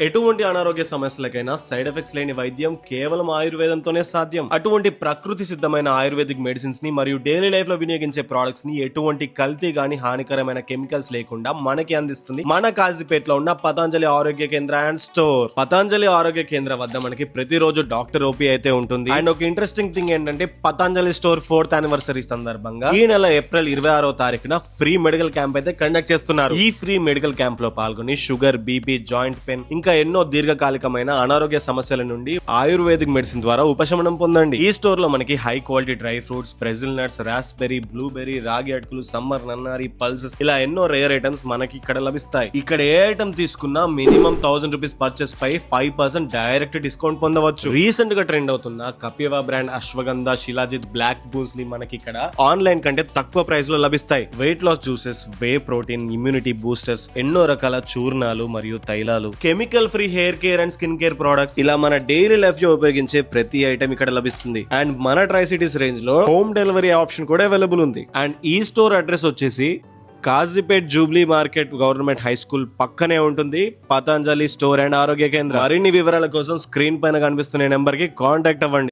ఎటువంటి అనారోగ్య సమస్యలకైనా side effects లేని వైద్యం కేవలం ఆయుర్వేదంతోనే సాధ్యం. అటువంటి ప్రకృతి సిద్ధమైన ఆయుర్వేదిక్ మెడిసిన్స్ ని మరియు డైలీ లైఫ్ లో వినియోగించే ప్రొడక్ట్స్ ని ఎటువంటి కల్తీ గాని హానికరమైన కెమికల్స్ లేకుండా మనకి అందిస్తుంది మన కాజీపేటలో ఉన్న పతంజలి ఆరోగ్య కేంద్ర అండ్ స్టోర్. పతంజలి ఆరోగ్య కేంద్ర వద్ద మనకి ప్రతిరోజు డాక్టర్ ఓపీ అయితే ఉంటుంది. అండ్ ఒక ఇంట్రెస్టింగ్ థింగ్ ఏంటంటే పతంజలి స్టోర్ 4th యానివర్సరీ సందర్భంగా ఈ నెల ఏప్రిల్ 26వ తారీఖున ఫ్రీ మెడికల్ క్యాంప్ అయితే కండక్ట్ చేస్తున్నారు. ఈ ఫ్రీ మెడికల్ క్యాంప్ లో పాల్గొని షుగర్, బీపీ, జాయింట్ పెయిన్ ఇంకా ఎన్నో దీర్ఘకాలికమైన అనారోగ్య సమస్యల నుండి ఆయుర్వేదిక్ మెడిసిన్ ద్వారా ఉపశమనం పొందండి. ఈ స్టోర్ లో మనకి high quality dry fruits, Brazil nuts, raspberry, blueberry, రాగి అటుకులు, సమ్మర్ నన్నారి, పల్సెస్ ఇలా ఎన్నో రేర్ ఐటమ్స్ మనకి ఇక్కడ లభిస్తాయి. ఇక్కడ ఏ ఐటమ్ తీసుకున్నా మినిమం 1000 రూపీస్ పర్చేస్ పై 5% డైరెక్ట్ డిస్కౌంట్ పొందవచ్చు. రీసెంట్ గా ట్రెండ్ అవుతున్న కపివా బ్రాండ్ అశ్వగంధ, శిలాజిత్, బ్లాక్ బూన్స్లీ మనకి ఇక్కడ ఆన్లైన్ కంటే తక్కువ ప్రైస్ లో లభిస్తాయి. Weight loss juices, whey protein, immunity boosters, ఎన్నో రకాల చూర్ణాలు మరియు తైలాలు, chemical free hair care and skin care products ఇలా మన డైలీ లైఫ్ లో ఉపయోగించే ప్రతి ఐటమ్ ఇక్కడ లభిస్తుంది. అండ్ మన ట్రై సిటీస్ రేంజ్ లో హోమ్ డెలివరీ ఆప్షన్ కూడా అవైలబుల్ ఉంది. అండ్ ఈ స్టోర్ అడ్రస్ వచ్చేసి Kazipet Jubilee market government high school పక్కనే ఉంటుంది. పతంజలి స్టోర్ అండ్ ఆరోగ్య కేంద్రం. మరిన్ని వివరాల కోసం స్క్రీన్ పైన కనిపిస్తున్న నెంబర్ కి కాంటాక్ట్ అవ్వండి.